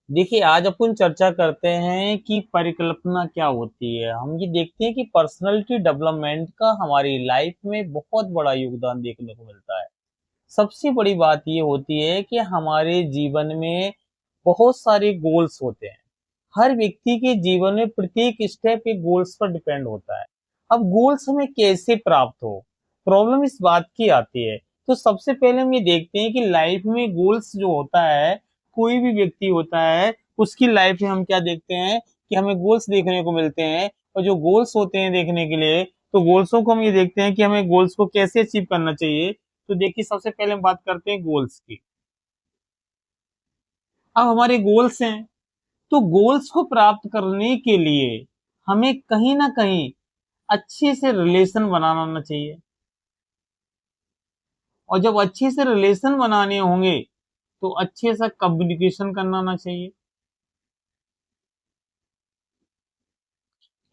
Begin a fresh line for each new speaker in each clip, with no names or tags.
देखिए, आज अपन चर्चा करते हैं कि परिकल्पना क्या होती है। हम ये देखते हैं कि पर्सनालिटी डेवलपमेंट का हमारी लाइफ में बहुत बड़ा योगदान देखने को मिलता है। सबसे बड़ी बात ये होती है कि हमारे जीवन में बहुत सारे गोल्स होते हैं। हर व्यक्ति के जीवन में प्रत्येक स्टेप एक गोल्स पर डिपेंड होता है। अब गोल्स हमें कैसे प्राप्त हो, प्रॉब्लम इस बात की आती है। तो सबसे पहले हम ये देखते हैं कि लाइफ में गोल्स जो होता है, कोई भी व्यक्ति होता है, उसकी लाइफ में हम क्या देखते हैं कि हमें गोल्स देखने को मिलते हैं। और जो गोल्स होते हैं देखने के लिए, तो गोल्सों को हम ये देखते हैं कि हमें गोल्स को कैसे अचीव करना चाहिए। तो देखिए, सबसे पहले हम बात करते हैं गोल्स की। अब हमारे गोल्स हैं, तो गोल्स को प्राप्त करने के लिए हमें कहीं ना कहीं अच्छे से रिलेशन बनाना आना चाहिए। और जब अच्छे से रिलेशन बनाने होंगे तो अच्छे से कम्युनिकेशन करना आना चाहिए।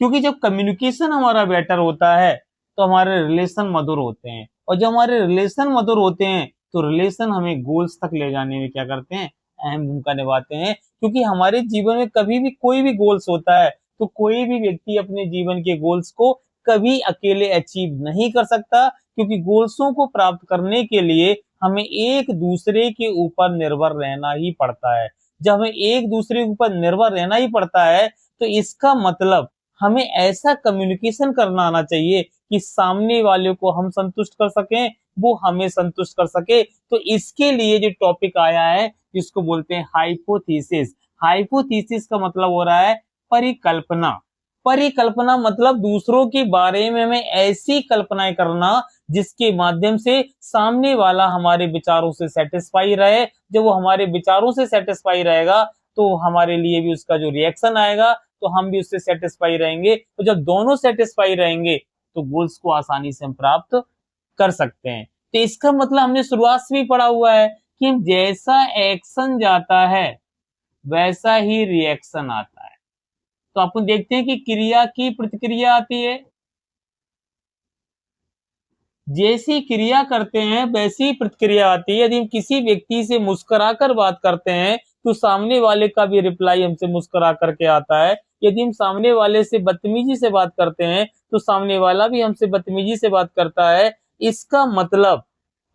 क्योंकि जब कम्युनिकेशन हमारा बेटर होता है तो हमारे रिलेशन मधुर होते हैं, और जब हमारे रिलेशन मधुर होते हैं तो रिलेशन हमें गोल्स तक ले जाने में क्या करते हैं, अहम भूमिका निभाते हैं। क्योंकि हमारे जीवन में कभी भी कोई भी गोल्स होता है तो कोई भी व्यक्ति अपने जीवन के गोल्स को कभी अकेले अचीव नहीं कर सकता, क्योंकि गोल्सों को प्राप्त करने के लिए हमें एक दूसरे के ऊपर निर्भर रहना ही पड़ता है। जब हमें एक दूसरे के ऊपर निर्भर रहना ही पड़ता है तो इसका मतलब हमें ऐसा कम्युनिकेशन करना आना चाहिए कि सामने वाले को हम संतुष्ट कर सकें, वो हमें संतुष्ट कर सके। तो इसके लिए जो टॉपिक आया है जिसको बोलते हैं हाइपोथेसिस। हाइपोथेसिस का मतलब हो रहा है परिकल्पना। परिकल्पना मतलब दूसरों के बारे में हमें ऐसी कल्पनाएं करना जिसके माध्यम से सामने वाला हमारे विचारों से सेटिस्फाई रहे। जब वो हमारे विचारों से सेटिस्फाई रहेगा तो हमारे लिए भी उसका जो रिएक्शन आएगा तो हम भी उससे सेटिस्फाई रहेंगे। तो जब दोनों सेटिस्फाई रहेंगे तो गोल्स को आसानी से हम प्राप्त कर सकते हैं। तो इसका मतलब हमने शुरुआत से भी पढ़ा हुआ है कि जैसा एक्शन जाता है वैसा ही रिएक्शन आता है। तो अपन देखते हैं कि क्रिया की प्रतिक्रिया आती है। जैसी क्रिया करते हैं वैसी प्रतिक्रिया आती है। यदि हम किसी व्यक्ति से मुस्कुराकर बात करते हैं तो सामने वाले का भी रिप्लाई हमसे मुस्कुरा करके आता है। यदि हम सामने वाले से बदतमीजी से बात करते हैं तो सामने वाला भी हमसे बदतमीजी से बात करता है। इसका मतलब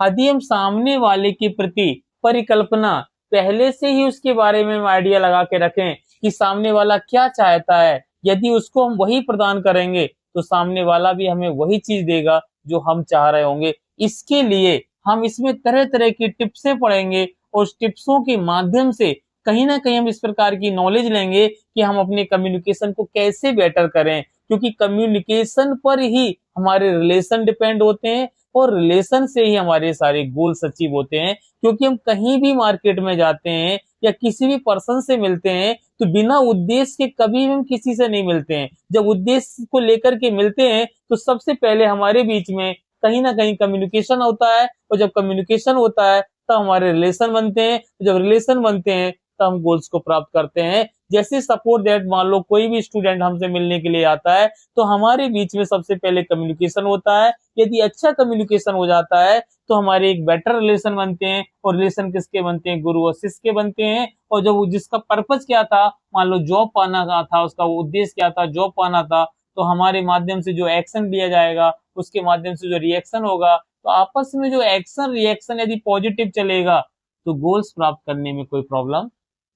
यदि हम सामने वाले के प्रति परिकल्पना पहले से ही उसके बारे में आइडिया लगा के रखें कि सामने वाला क्या चाहता है, यदि उसको हम वही प्रदान करेंगे तो सामने वाला भी हमें वही चीज देगा जो हम चाह रहे होंगे। इसके लिए हम इसमें तरह तरह की टिप्सें पढ़ेंगे और उस टिप्सों के माध्यम से कहीं ना कहीं हम इस प्रकार की नॉलेज लेंगे कि हम अपने कम्युनिकेशन को कैसे बेटर करें। क्योंकि कम्युनिकेशन पर ही हमारे रिलेशन डिपेंड होते हैं और रिलेशन से ही हमारे सारे गोल्स अचीव होते हैं। क्योंकि हम कहीं भी मार्केट में जाते हैं या किसी भी पर्सन से मिलते हैं तो बिना उद्देश्य के कभी हम किसी से नहीं मिलते हैं। जब उद्देश्य को लेकर के मिलते हैं तो सबसे पहले हमारे बीच में कहीं ना कहीं कम्युनिकेशन होता है, और जब कम्युनिकेशन होता है तब हमारे रिलेशन बनते हैं। जब रिलेशन बनते हैं तब हम गोल्स को प्राप्त करते हैं। जैसे सपोज दैट मान लो कोई भी स्टूडेंट हमसे मिलने के लिए आता है तो हमारे बीच में सबसे पहले कम्युनिकेशन होता है। यदि अच्छा कम्युनिकेशन हो जाता है तो हमारे एक बेटर रिलेशन बनते हैं, और रिलेशन किसके बनते हैं, गुरु और शिष्य के बनते हैं। और जब जिसका पर्पज क्या था, मान लो जॉब पाना का था, उसका उद्देश्य क्या था, जॉब पाना था, तो हमारे माध्यम से जो एक्शन लिया जाएगा उसके माध्यम से जो रिएक्शन होगा, तो आपस में जो एक्शन रिएक्शन यदि पॉजिटिव चलेगा तो गोल्स प्राप्त करने में कोई प्रॉब्लम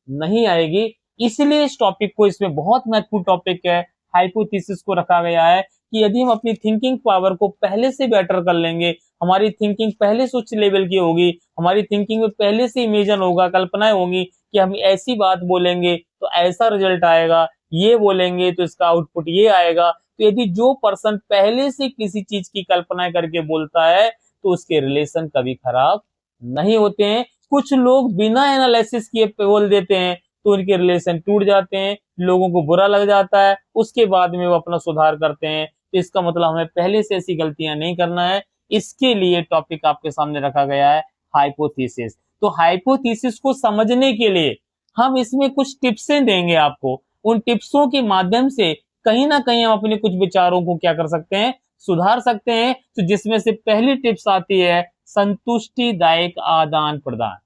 नहीं आएगी। इसलिए इस टॉपिक को, इसमें बहुत महत्वपूर्ण टॉपिक है, हाइपोथेसिस को रखा गया है कि यदि हम अपनी थिंकिंग पावर को पहले से बेटर कर लेंगे, हमारी थिंकिंग पहले से उच्च लेवल की होगी, हमारी थिंकिंग में पहले से इमेजिन होगा, कल्पनाएं होंगी कि हम ऐसी बात बोलेंगे तो ऐसा रिजल्ट आएगा, ये बोलेंगे तो इसका आउटपुट ये आएगा। तो यदि जो पर्सन पहले से किसी चीज की कल्पना करके बोलता है तो उसके रिलेशन कभी खराब नहीं होते हैं। कुछ लोग बिना एनालिसिस किए बोल देते हैं तो उनके रिलेशन टूट जाते हैं, लोगों को बुरा लग जाता है, उसके बाद में वो अपना सुधार करते हैं। तो इसका मतलब हमें पहले से ऐसी गलतियां नहीं करना है। इसके लिए टॉपिक आपके सामने रखा गया है हाइपोथेसिस। तो हाइपोथेसिस को समझने के लिए हम इसमें कुछ टिप्सें देंगे आपको। उन टिप्सों के माध्यम से कहीं ना कहीं हम अपने कुछ विचारों को क्या कर सकते हैं, सुधार सकते हैं। तो जिसमें से पहली टिप्स आती है संतुष्टिदायक आदान प्रदान।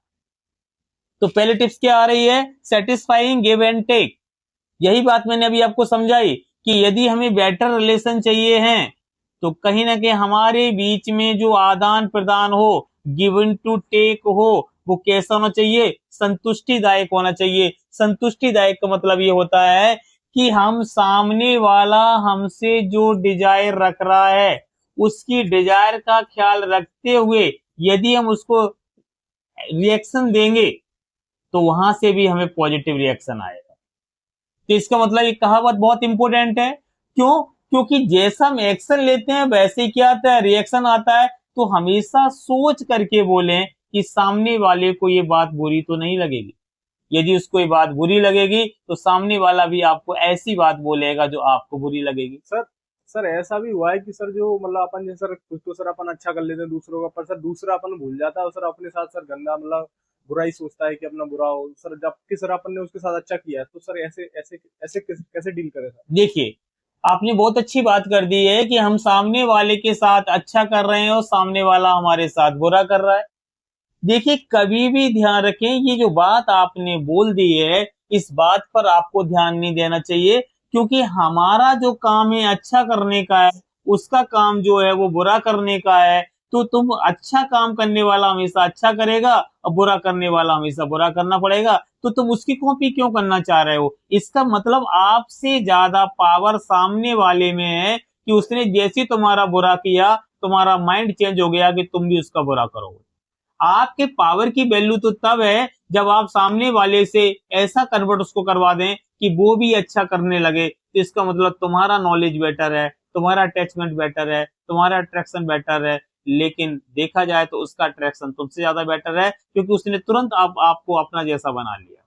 तो पहले टिप्स क्या आ रही है, सेटिस्फाइंग गिव एंड टेक। यही बात मैंने अभी आपको समझाई कि यदि हमें बेटर रिलेशन चाहिए है तो कहीं ना कहीं हमारे बीच में जो आदान प्रदान हो, गिवन टू टेक हो, वो कैसा होना चाहिए, संतुष्टिदायक होना चाहिए। संतुष्टिदायक का मतलब ये होता है कि हम सामने वाला हमसे जो डिजायर रख रहा है उसकी डिजायर का ख्याल रखते हुए यदि हम उसको रिएक्शन देंगे तो वहां से भी हमें पॉजिटिव रिएक्शन आएगा। तो इसका मतलब ये कहावत बहुत इंपॉर्टेंट है। क्यों? क्योंकि जैसा हम एक्शन लेते हैं वैसे ही क्या आता है, रिएक्शन आता है। तो हमेशा सोच करके बोलें कि सामने वाले को ये बात बुरी तो नहीं लगेगी। यदि उसको ये बात बुरी लगेगी तो सामने वाला भी आपको ऐसी बात बोलेगा जो आपको बुरी लगेगी।
सर सर ऐसा भी हुआ है कि सर जो मतलब अपन जैसे सर कुछ तो सर अपन अच्छा कर लेते हैं दूसरों का, पर सर दूसरा अपन भूल जाता है और सर अपने साथ सर गंदा मतलब बुरा ही सोचता है कि अपना बुरा हो सर, जबकि सर अपन ने उसके साथ अच्छा किया है। तो सर ऐसे ऐसे ऐसे कैसे डील करें सर?
देखिए, आपने बहुत अच्छी बात कर दी है कि हम सामने वाले के साथ अच्छा कर रहे हैं और सामने वाला हमारे साथ बुरा कर रहा है। देखिए, कभी भी ध्यान रखें, ये जो बात आपने बोल दी है इस बात पर आपको ध्यान नहीं देना चाहिए, क्योंकि हमारा जो काम है अच्छा करने का है, उसका काम जो है वो बुरा करने का है। तो तुम अच्छा काम करने वाला हमेशा अच्छा करेगा और बुरा करने वाला हमेशा बुरा करना पड़ेगा। तो तुम उसकी कॉपी क्यों करना चाह रहे हो? इसका मतलब आपसे ज्यादा पावर सामने वाले में है कि उसने जैसे तुम्हारा बुरा किया तुम्हारा माइंड चेंज हो गया कि तुम भी उसका बुरा करोगे। आपके पावर की वैल्यू तो तब है जब आप सामने वाले से ऐसा कन्वर्ट उसको करवा दें कि वो भी अच्छा करने लगे। तो इसका मतलब तुम्हारा नॉलेज बेटर है, तुम्हारा अटैचमेंट बेटर है, तुम्हारा अट्रैक्शन बेटर है। लेकिन देखा जाए तो उसका अट्रैक्शन तुमसे ज्यादा बेटर है, क्योंकि उसने तुरंत आपको अपना जैसा बना लिया।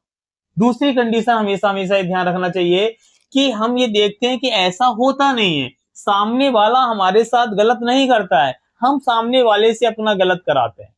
दूसरी कंडीशन हमेशा हमेशा ये ध्यान रखना चाहिए कि हम ये देखते हैं कि ऐसा होता नहीं है, सामने वाला हमारे साथ गलत नहीं करता है, हम सामने वाले से अपना गलत कराते हैं।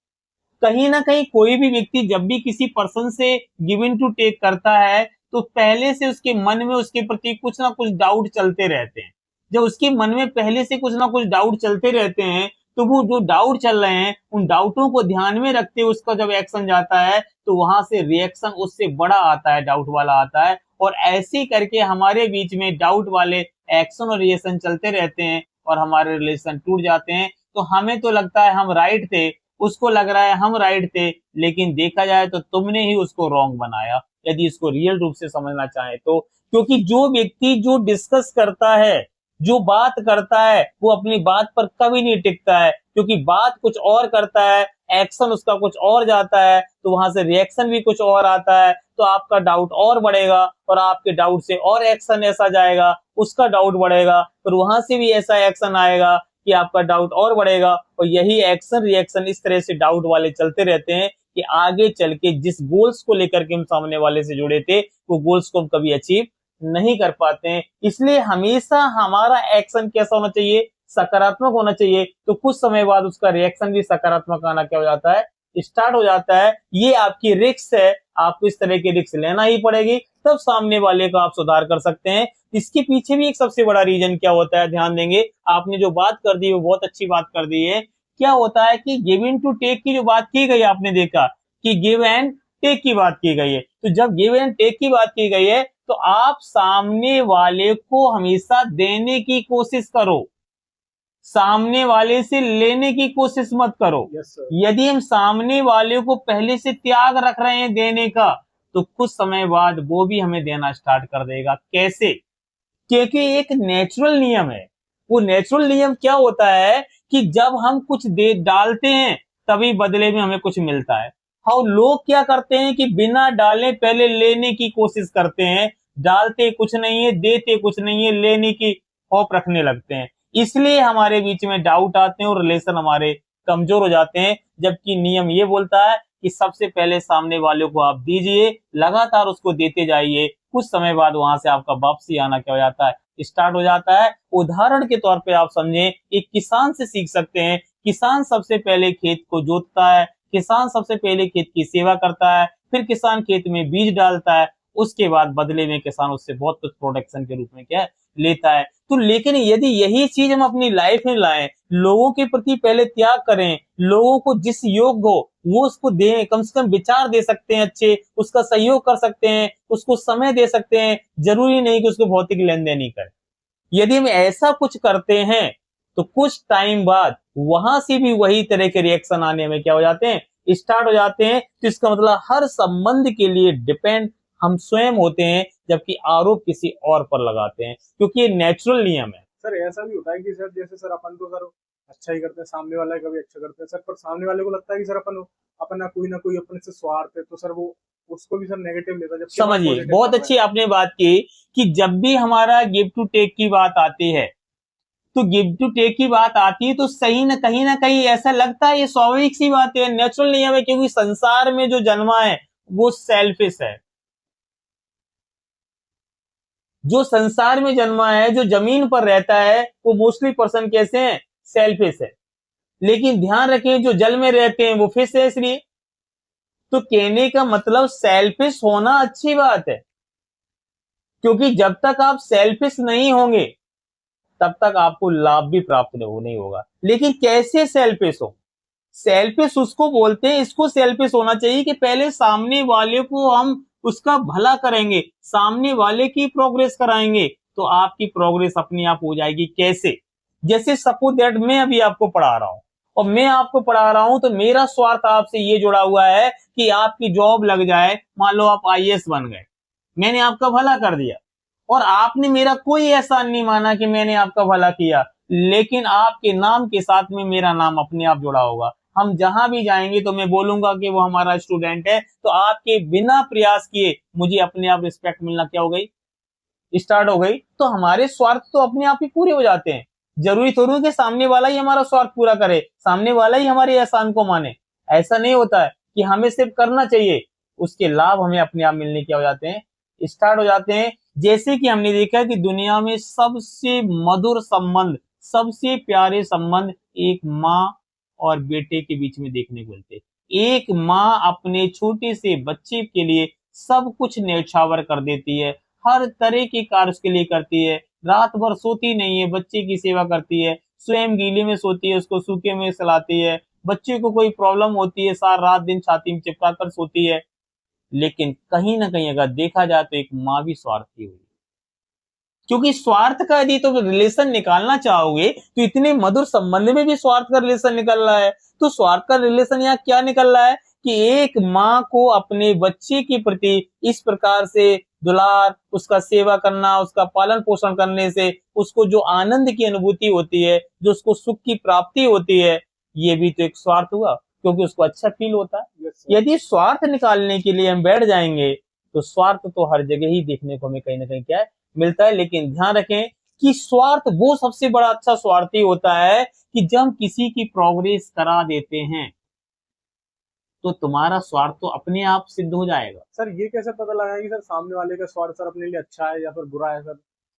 कहीं ना कहीं कोई भी व्यक्ति जब भी किसी पर्सन से गिवन टू टेक करता है तो पहले से उसके मन में उसके प्रति कुछ ना कुछ डाउट चलते रहते हैं। जब उसके मन में पहले से कुछ ना कुछ डाउट चलते रहते हैं तो वो जो डाउट चल रहे हैं उन डाउटों को ध्यान में रखते हुए उसका जब एक्शन जाता है तो वहां से रिएक्शन उससे बड़ा आता है, डाउट वाला आता है। और ऐसे करके हमारे बीच में डाउट वाले एक्शन और रिएक्शन चलते रहते हैं और हमारे रिलेशन टूट जाते हैं। तो हमें तो लगता है हम राइट थे, उसको लग रहा है हम राइट थे, लेकिन देखा जाए तो तुमने ही उसको रॉन्ग बनाया, यदि इसको रियल रूप से समझना चाहे तो। क्योंकि जो व्यक्ति जो डिस्कस करता है, जो बात करता है, वो अपनी बात पर कभी नहीं टिकता है, क्योंकि बात कुछ और करता है, एक्शन उसका कुछ और जाता है, तो वहां से रिएक्शन भी कुछ और आता है। तो आपका डाउट और बढ़ेगा और आपके डाउट से और एक्शन ऐसा जाएगा, उसका डाउट बढ़ेगा, फिर वहां से भी ऐसा एक्शन आएगा कि आपका डाउट और बढ़ेगा। और यही एक्शन रिएक्शन इस तरह से डाउट वाले चलते रहते हैं कि आगे चल के जिस गोल्स को लेकर के हम सामने वाले से जुड़े थे वो गोल्स को हम कभी अचीव नहीं कर पाते हैं। इसलिए हमेशा हमारा एक्शन कैसा होना चाहिए, सकारात्मक होना चाहिए। तो कुछ समय बाद उसका रिएक्शन भी सकारात्मक आना क्या हो जाता है, स्टार्ट हो जाता है। ये आपकी रिस्क है, आपको इस तरह की रिस्क लेना ही पड़ेगी, तब सामने वाले का आप सुधार कर सकते हैं। इसके पीछे भी एक सबसे बड़ा रीजन क्या होता है, ध्यान देंगे। आपने जो बात कर दी वो बहुत अच्छी बात कर दी है। क्या होता है कि गिव टू टेक की जो बात की गई, आपने देखा कि गिव एंड टेक की बात की गई है। तो जब गिव एंड टेक की बात की गई है तो आप सामने वाले को हमेशा देने की कोशिश करो, सामने वाले से लेने की कोशिश मत करो।
Yes sir.
यदि हम सामने वाले को पहले से त्याग रख रहे हैं देने का तो कुछ समय बाद वो भी हमें देना स्टार्ट कर देगा। कैसे? क्योंकि एक नेचुरल नियम है। वो नेचुरल नियम क्या होता है कि जब हम कुछ दे डालते हैं तभी बदले में हमें कुछ मिलता है। हाँ, लोग क्या करते हैं कि बिना डाले पहले लेने की कोशिश करते हैं, डालते कुछ नहीं है, देते कुछ नहीं है, लेने की होप रखने लगते हैं। इसलिए हमारे बीच में डाउट आते हैं और रिलेशन हमारे कमजोर हो जाते हैं। जबकि नियम ये बोलता है कि सबसे पहले सामने वाले को आप दीजिए, लगातार उसको देते जाइए, कुछ समय बाद वहां से आपका वापसी आना क्या हो जाता है, स्टार्ट हो जाता है। उदाहरण के तौर पे आप समझें, एक किसान से सीख सकते हैं। किसान सबसे पहले खेत को जोतता है, किसान सबसे पहले खेत की सेवा करता है, फिर किसान खेत में बीज डालता है, उसके बाद बदले में किसान उससे बहुत कुछ प्रोटेक्शन के रूप में क्या है लेता है। तो लेकिन यदि यही चीज हम अपनी लाइफ में लाएं, लोगों के प्रति पहले त्याग करें, लोगों को जिस योग्य हो वो उसको दें, कम से कम विचार दे सकते हैं अच्छे, उसका सहयोग कर सकते हैं, उसको समय दे सकते हैं, जरूरी नहीं कि उसको भौतिक लेन देन ही करें। यदि हम ऐसा कुछ करते हैं तो कुछ टाइम बाद वहां से भी वही तरह के रिएक्शन आने में क्या हो जाते हैं, स्टार्ट हो जाते हैं। तो इसका मतलब हर संबंध के लिए डिपेंड हम स्वयं होते हैं, जबकि आरोप किसी और पर लगाते हैं, क्योंकि ये नेचुरल नियम है।
सर ऐसा भी होता है कि सर जैसे सर अपन तो सर अच्छा ही करते हैं, सामने वाला कभी अच्छा करते हैं सर, पर सामने वाले को लगता है कि सर अपन अपन ना कोई अपने से स्वार्थ है, तो सर वो उसको भी सर नेगेटिव लेता है, जबकि अपन
समझिए,
पॉजिटिव
बहुत
कर रहे
अच्छी आपने बात की कि जब भी हमारा गिव टू टेक की बात आती है, तो गिव टू टेक की बात आती है तो सही ना कहीं ऐसा लगता है ये स्वाभाविक सी बात है, नेचुरल नियम है, क्योंकि संसार में जो जन्मा है वो सेल्फिश है। जो संसार में जन्मा है, जो जमीन पर रहता है, वो मोस्टली पर्सन कैसे हैं, सेल्फिश है। लेकिन ध्यान रखें जो जल में रहते हैं वो फिश है। इसलिए तो कहने का मतलब सेल्फिश होना अच्छी बात है, क्योंकि जब तक आप सेल्फिश नहीं होंगे तब तक आपको लाभ भी प्राप्त नहीं होगा। लेकिन कैसे सेल्फिश हो, सेल्फिश उसको बोलते हैं, इसको सेल्फिश होना चाहिए कि पहले सामने वाले को हम उसका भला करेंगे, सामने वाले की प्रोग्रेस कराएंगे, तो आपकी प्रोग्रेस अपने आप हो जाएगी। कैसे, जैसे सपोज दैट मैं अभी आपको पढ़ा रहा हूं और मैं आपको पढ़ा रहा हूं, तो मेरा स्वार्थ आपसे ये जुड़ा हुआ है कि आपकी जॉब लग जाए, मान लो आप आईएएस बन गए, मैंने आपका भला कर दिया और आपने मेरा कोई एहसान नहीं माना कि मैंने आपका भला किया, लेकिन आपके नाम के साथ में मेरा नाम अपने आप जुड़ा होगा। हम जहां भी जाएंगे तो मैं बोलूंगा कि वो हमारा स्टूडेंट है, तो आपके बिना प्रयास किए मुझे अपने आप रिस्पेक्ट मिलना क्या हो गई, स्टार्ट हो गई। तो हमारे स्वार्थ तो अपने आप ही पूरे हो जाते हैं। जरूरी थोड़ी है कि सामने वाला ही हमारा स्वार्थ पूरा करे, सामने वाला ही हमारे एहसान को माने। ऐसा नहीं होता है कि हमें सिर्फ करना चाहिए, उसके लाभ हमें अपने आप मिलने क्या हो जाते हैं, स्टार्ट हो जाते हैं। जैसे कि हमने देखा कि दुनिया में सबसे मधुर संबंध, सबसे प्यारे संबंध एक माँ और बेटे के बीच में देखने को मिलते। एक माँ अपने छोटे से बच्चे के लिए सब कुछ न्यौछावर कर देती है, हर तरह के कार्य उसके लिए करती है, रात भर सोती नहीं है, बच्चे की सेवा करती है, स्वयं गीले में सोती है, उसको सूखे में सुलाती है, बच्चे को कोई प्रॉब्लम होती है सारा रात दिन छाती में चिपका कर सोती है। लेकिन कहीं ना कहीं अगर देखा जाए तो एक माँ भी स्वार्थी हुई, क्योंकि स्वार्थ का यदि तो रिलेशन निकालना चाहोगे तो इतने मधुर संबंध में भी स्वार्थ का रिलेशन निकल रहा है। तो स्वार्थ का रिलेशन यहाँ क्या निकल रहा है कि एक माँ को अपने बच्चे के प्रति इस प्रकार से दुलार, उसका सेवा करना, उसका पालन पोषण करने से उसको जो आनंद की अनुभूति होती है, जो उसको सुख की प्राप्ति होती है, ये भी तो एक स्वार्थ हुआ, क्योंकि उसको अच्छा फील होता है। यदि स्वार्थ निकालने के लिए हम बैठ जाएंगे तो स्वार्थ तो हर जगह ही देखने को हमें कहीं ना कहीं क्या है, मिलता है। लेकिन ध्यान रखें कि स्वार्थ वो सबसे बड़ा अच्छा स्वार्थी होता है कि जब हम किसी की प्रोग्रेस करा देते हैं तो तुम्हारा स्वार्थ तो अपने आप सिद्ध हो जाएगा।
सर ये कैसे पता लगाएं कि सर सामने वाले का स्वार्थ सर अपने लिए अच्छा है या फिर बुरा है सर?